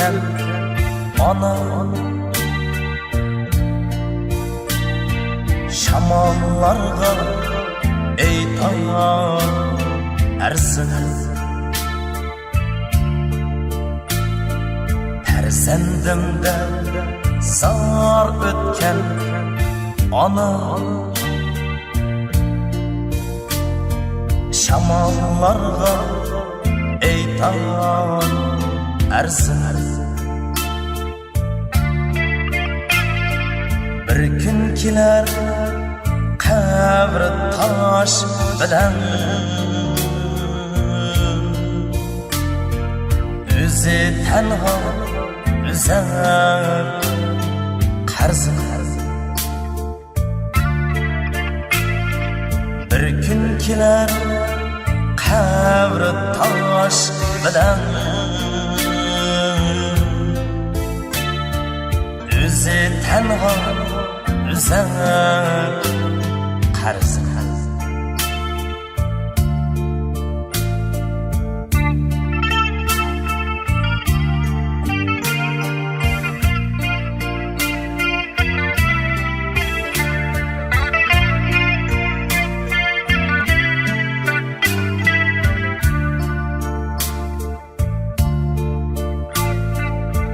ötken ana şamallarga eytar ersin Perzendimde zar ötken ana şamallarga eytar ersin Bir gün keler kabri taş bilen Özü tenha üzer qarzın Bir gün keler kabri taş bilen Özü tenha üzer qarzın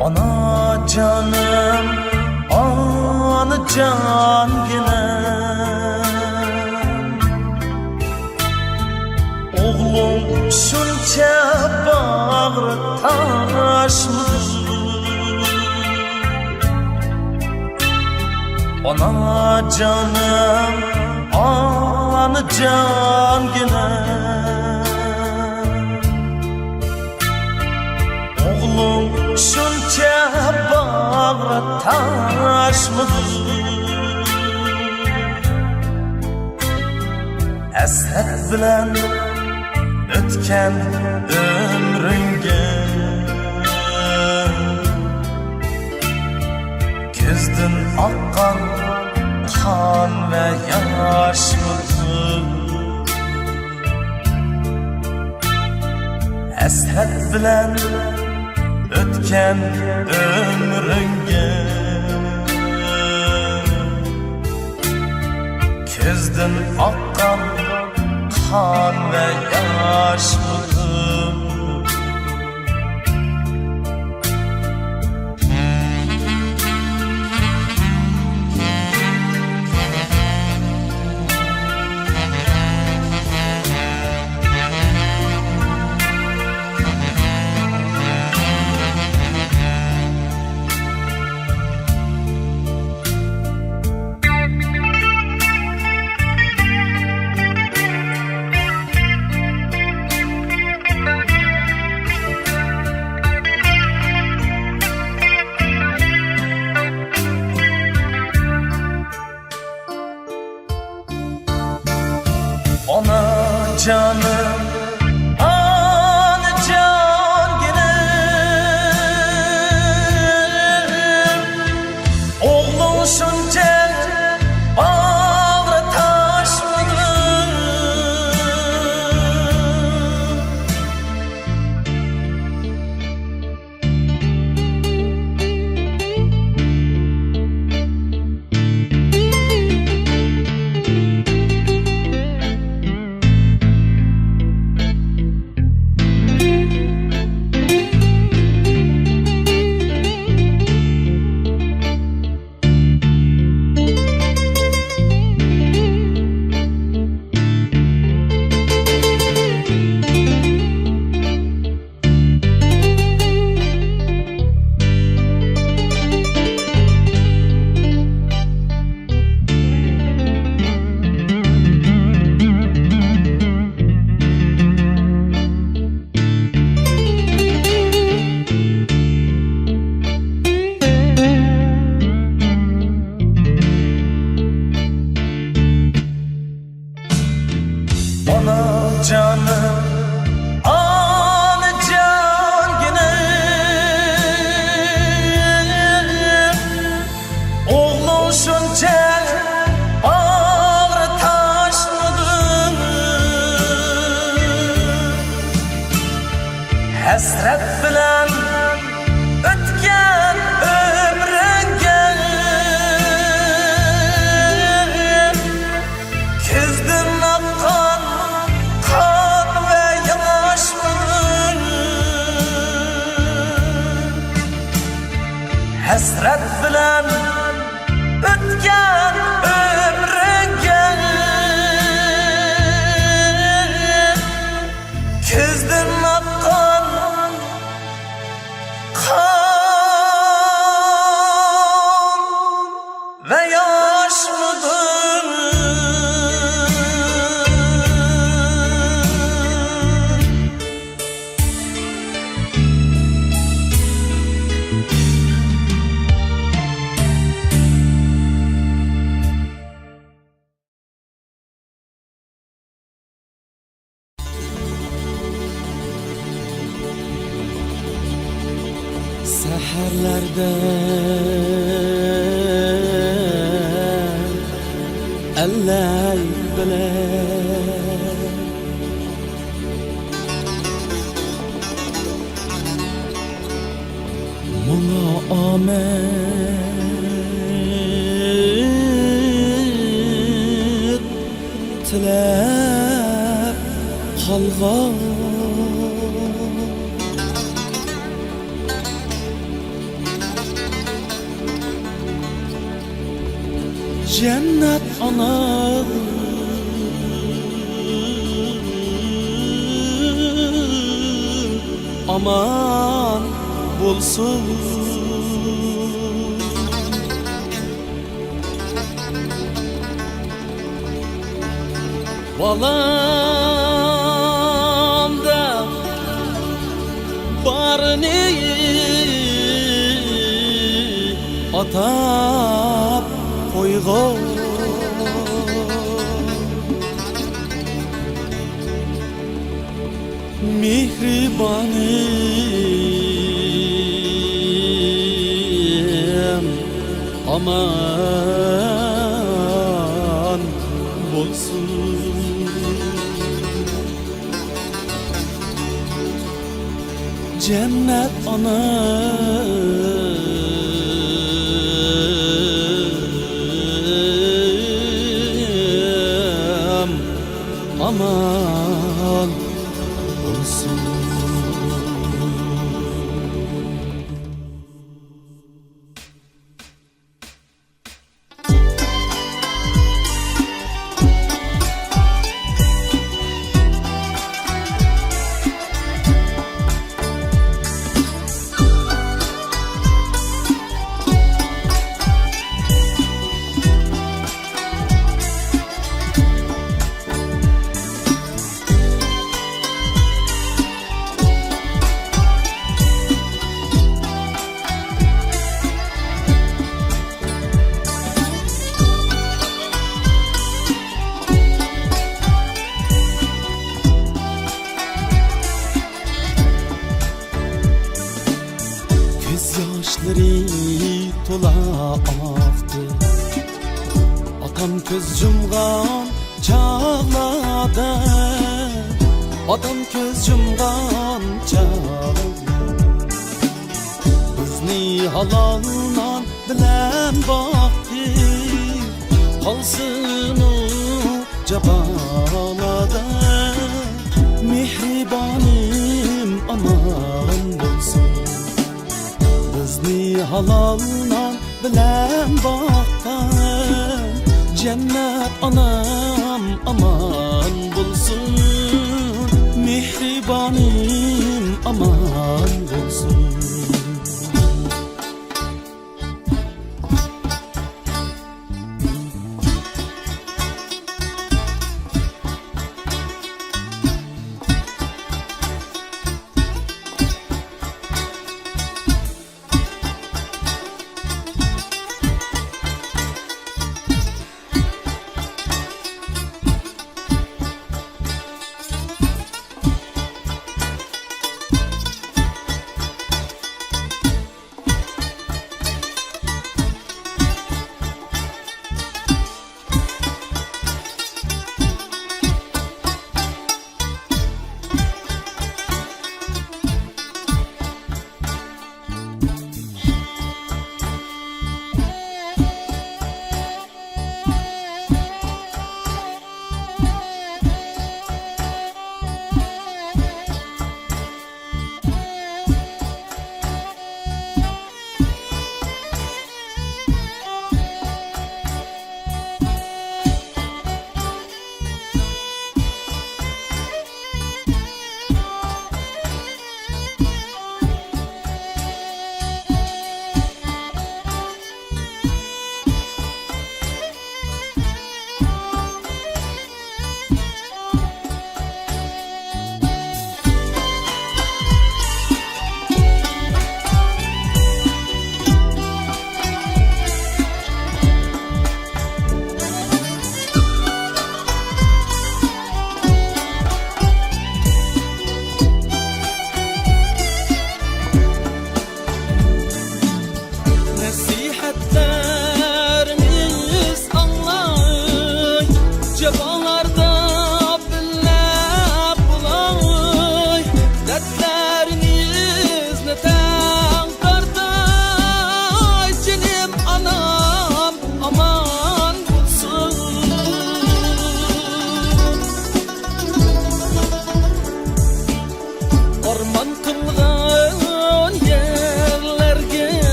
Ana canım, ana can ginem Oğlum şunca bağrı taşmış Ana canım, ana can ginem Oğlum şunca bağrı taşmış Esret bilen ötken ömrünge Közdün akkan kan ve yaşmıdı Esret bilen ötken ömrünge Közdün akkan kan ve yaşmıdı Ana canım, ana can ginem Oğlum şunca bağrı taşmadı Ana canım, ana can ginem Oğlum şunca bağrı taşmadı Hasret bilen hasret bilen ötken ömrüge Küzdün akkan kan ve yaş mıdır? Seherlerde eller bile Muna amet tilep kalgan Cennet ana aman bulsun Balam da barını atap koyğun Mihribanım aman bulsun Cennet anam aman bulsun Gözyaşları tola aktı Atam köz yumgan çağladı Atam köz yumgan çağladı Bizni halalından bilen baktı Kalsın o cabaladı Mihribanım aman bulsun Bizni halalından bilen bakkan Cennet anam aman bulsun Mihribanım aman bulsun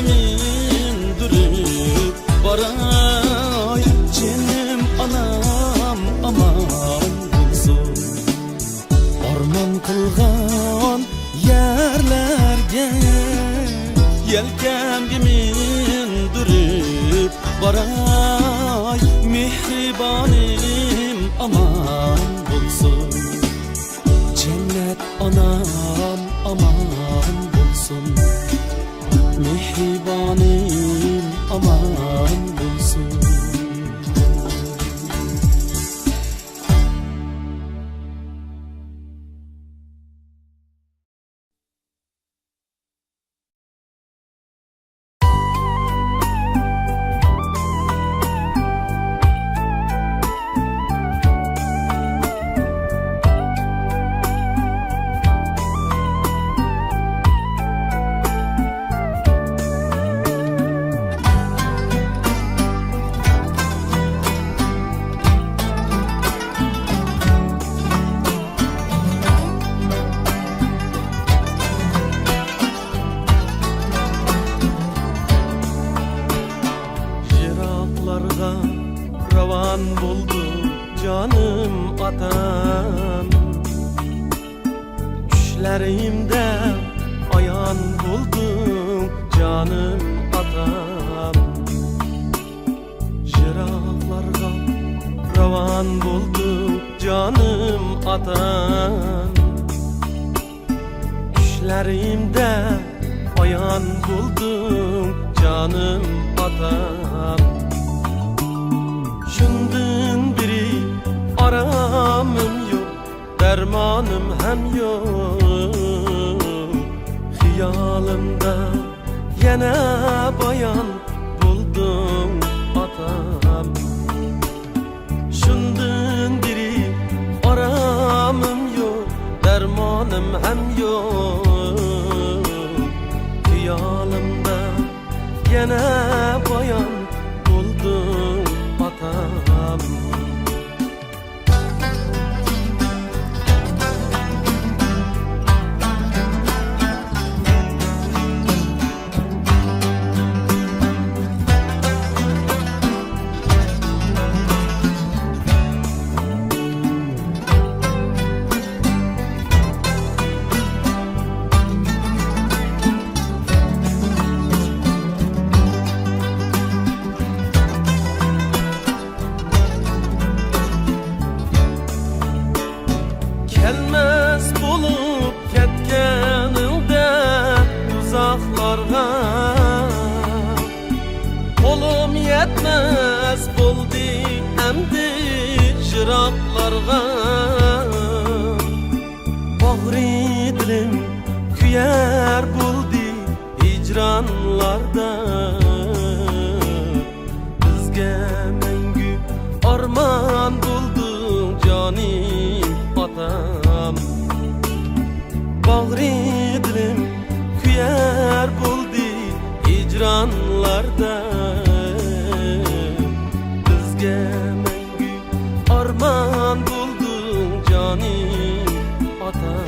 mindirip baray Cenim anam aman bulsun Arman kılgan yerlerge Yelkemge mindirip baray Mihribanim aman bulsun Cennet anam aman bulsun Mihribanim aman bulsun Ravan buldu canım atam Düşlerimde ayan buldum canım atam Jiraflarga ravan buldu canım atam Düşlerimde ayan buldum canım atam Şundun biri aramım yok, dermanım hem yok Hiyalımda yine bayan buldum atam Şundun biri aramım yok, dermanım hem yok Hiyalımda yine bayan buldum atam Gelmez bulup ketkeninde uzaklarga Kolum yetmez buldu emdi jiraklarga Bağrı dilim küyer buldu hicranlarda Bizge mengü arman buldun canim atam Bağrı dilim küyer buldu hicranlarda Bizge mengü arman buldun canim atam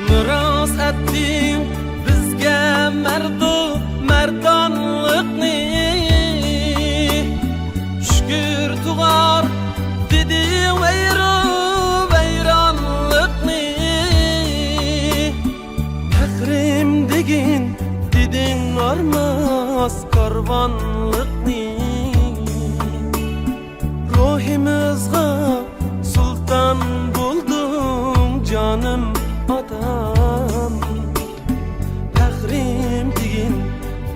Miras ettin bizge merdanlıkni Şükür tuğar dedi veyranlıkni Tekrim degin dedin armaz karvanlıkni Ruhimizga sultan buldum canım atam Tehrim degin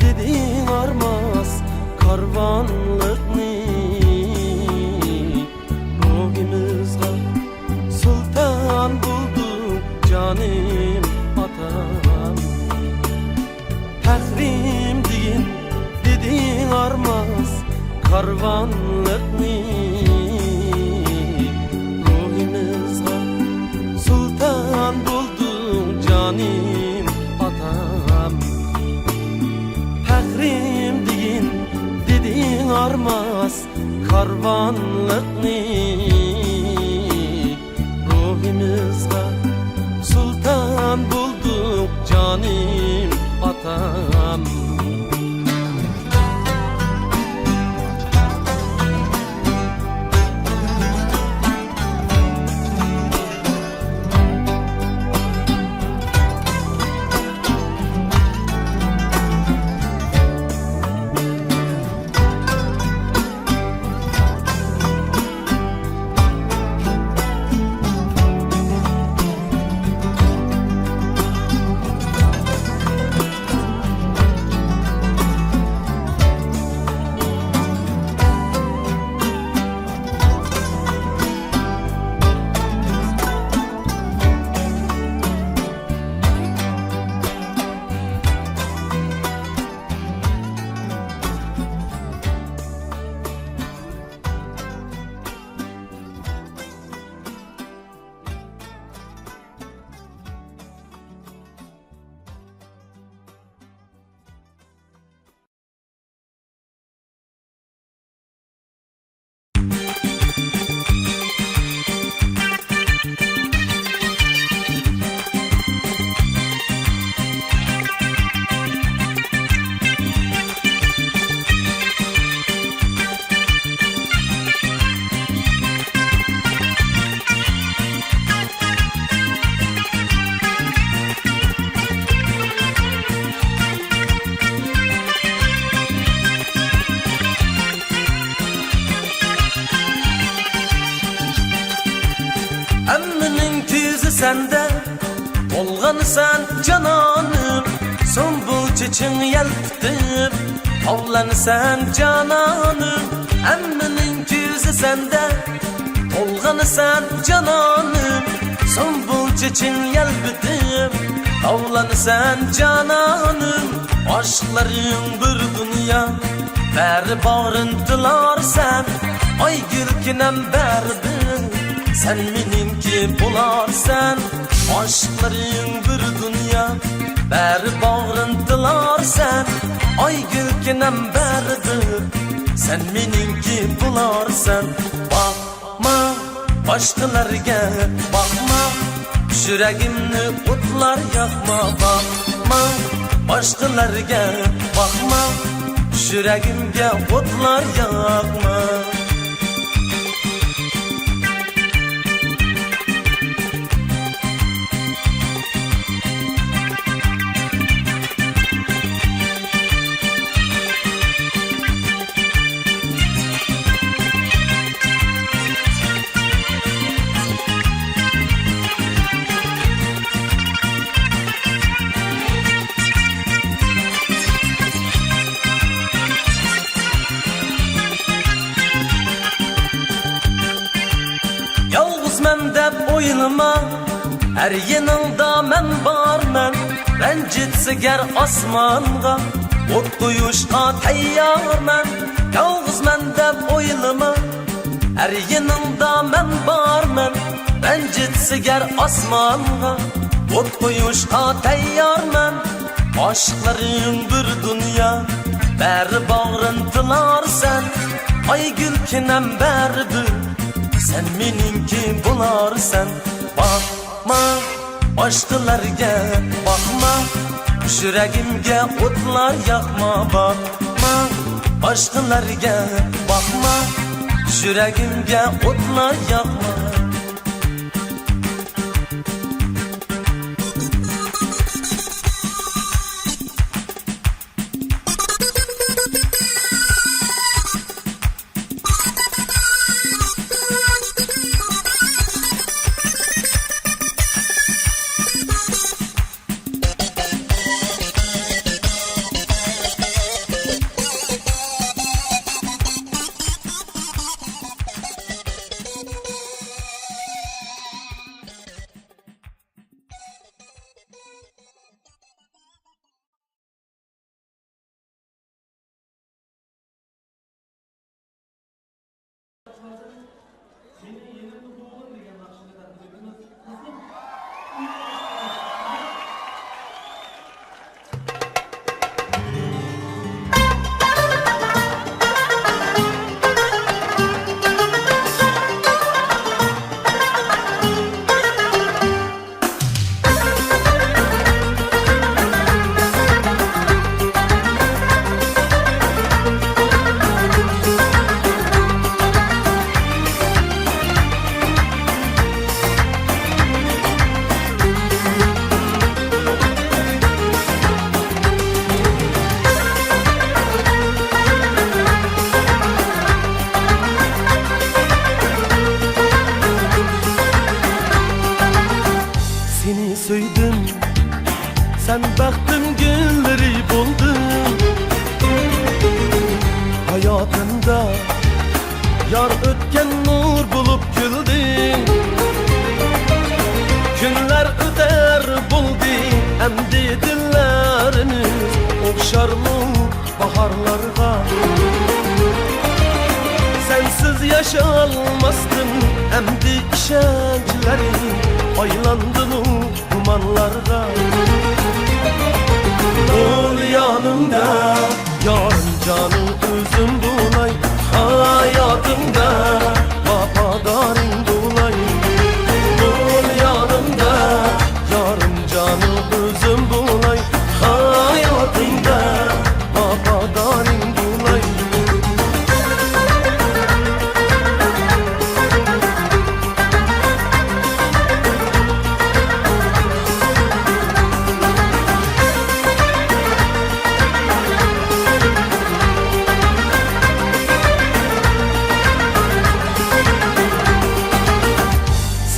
dedin armaz karvanlıkni Ruhimizga sultan buldum canım atam karvanlıkni ruhimizga sultan buldun canim atam Fahrim deyin dedin armas karvanlıkni ruhimizga sultan bulduk canim atam Emminin tüzü sende olgan sen cananım Sumbul çiçin yelptip avlan sen cananım Emminin tüzü sende olgan sen cananım Sumbul çiçin yelptip avlan sen cananım Aşkların bir dünya beri bağrıntılar sen Ay gülkinem berdi sen meninki bularsan Aşkların bir dünya beri bağrıntılar sen Ay gülkinem berdir sen meninki bularsan Bakma başkalarga bakma Yüreğimni otlar yakma Bakma başkalarga bakma Yüreğimge otlar yakma Yalğız men dep oylama her yanında men barman Rencitsiger asmanga ot koyuşqa tayyorman Yalğız men dep oylama her yanında men barman Rencitsiger asmanga ot koyuşqa tayyorman Aşkların bir dünya beri bağrıntılar sen Ay gülkinem berdir sen meninki bularsan Bakma başkalarga bakma Yüreğimge otlar yakma Bakma başkalarga bakma Yüreğimge otlar yakma Sen baktım gülleri buldun hayatında. Yar ötken nur bulup güldün. Günler öter buldu emdi dillerimiz. Okşar mı baharlarga? Sensiz yaşalmazdım emdi işençlerim. Aylandı mı dumanlarga? Ol yanımda yarın canım özüm bulay. Hayatımda vafadarin bulay. Ol yanımda yarın canım özüm bulay. Hayatımda vafadarin bulay.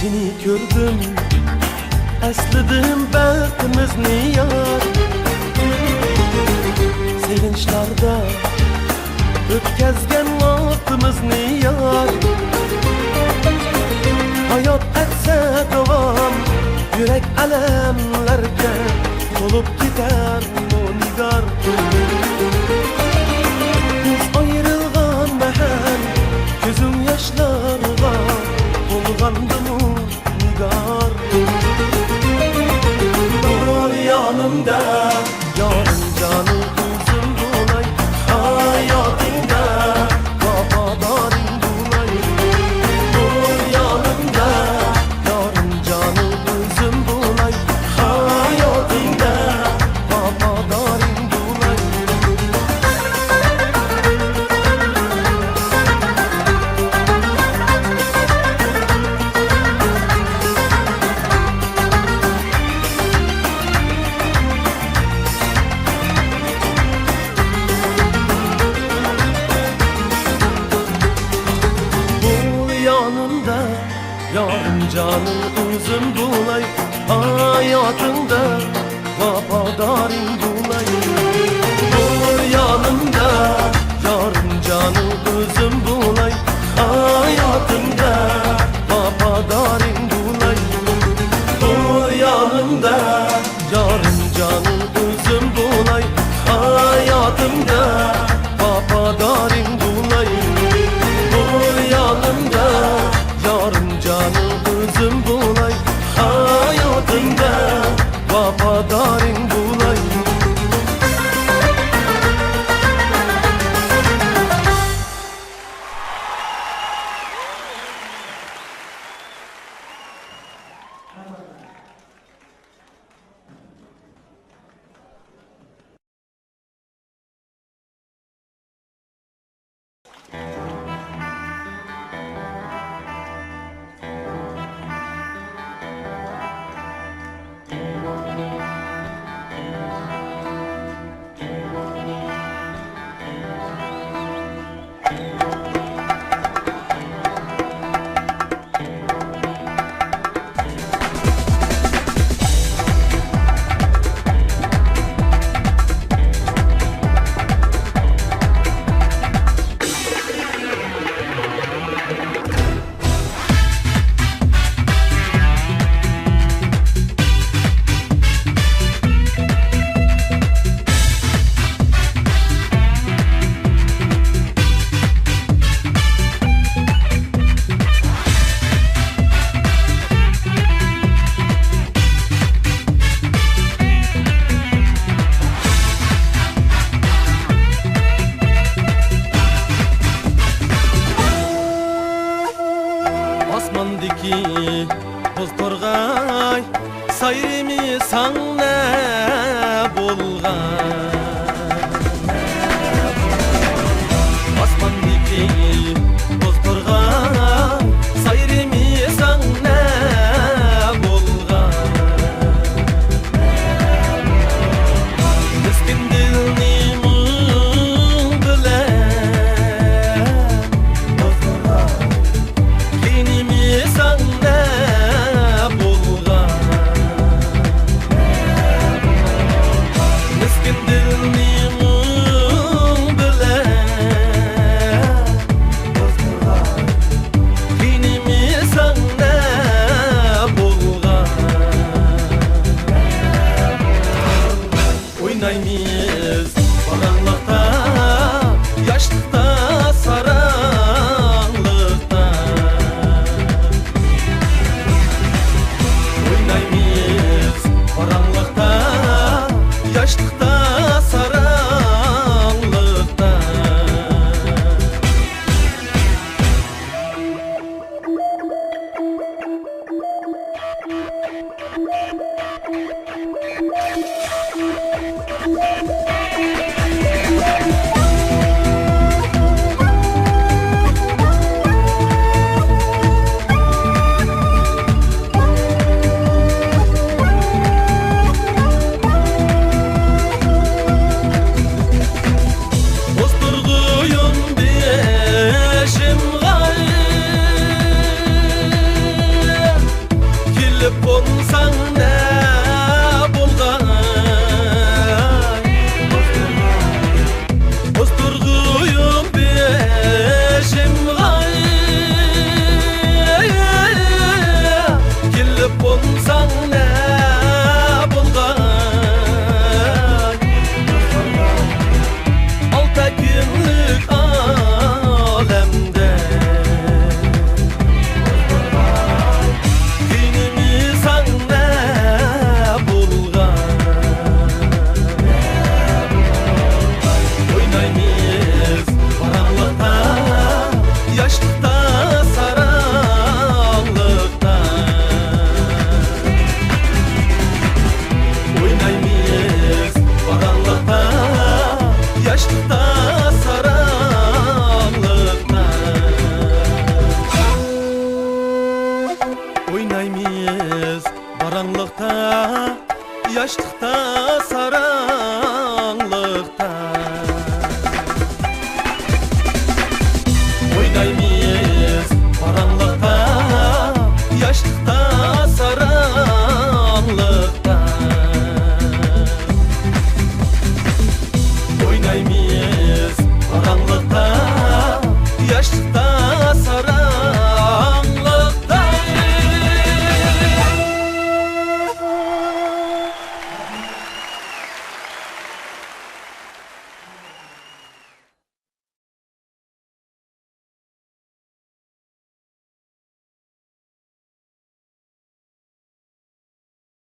Seni gördüm, esledim bəxtimizni yar. Sevinçlarda ötkəzgən vaxtimizni yar. Hayat etse davam, yürek alemlerge dolup gider o nigar. Biz ayrılgan mehen, gözüm yaşlarga dolgandı mı nigar. Ol yanımda yarın canım özüm bulay. Hayatımda vafadarin bulay. Ol yanımda yarın canım özüm bulay. Hayatımda vafadarin bulay. Yanımda yarın canım özüm bulay. Hayatımda vafadarin bulay. Ol yanımda yarın canım özüm bulay. Hayatımda vafadarin bulay. Ol yanımda yarın canım özüm bulay. Hayatımda vafadarin bulay. Ol yanımda yarın canım özüm bulay. Hayatımda vafadarin bulay. Oynaymiz karanlıkta, yaşlıkta, saranlıkta. Oynaymiz karanlıkta, yaşlıkta, saranlıkta.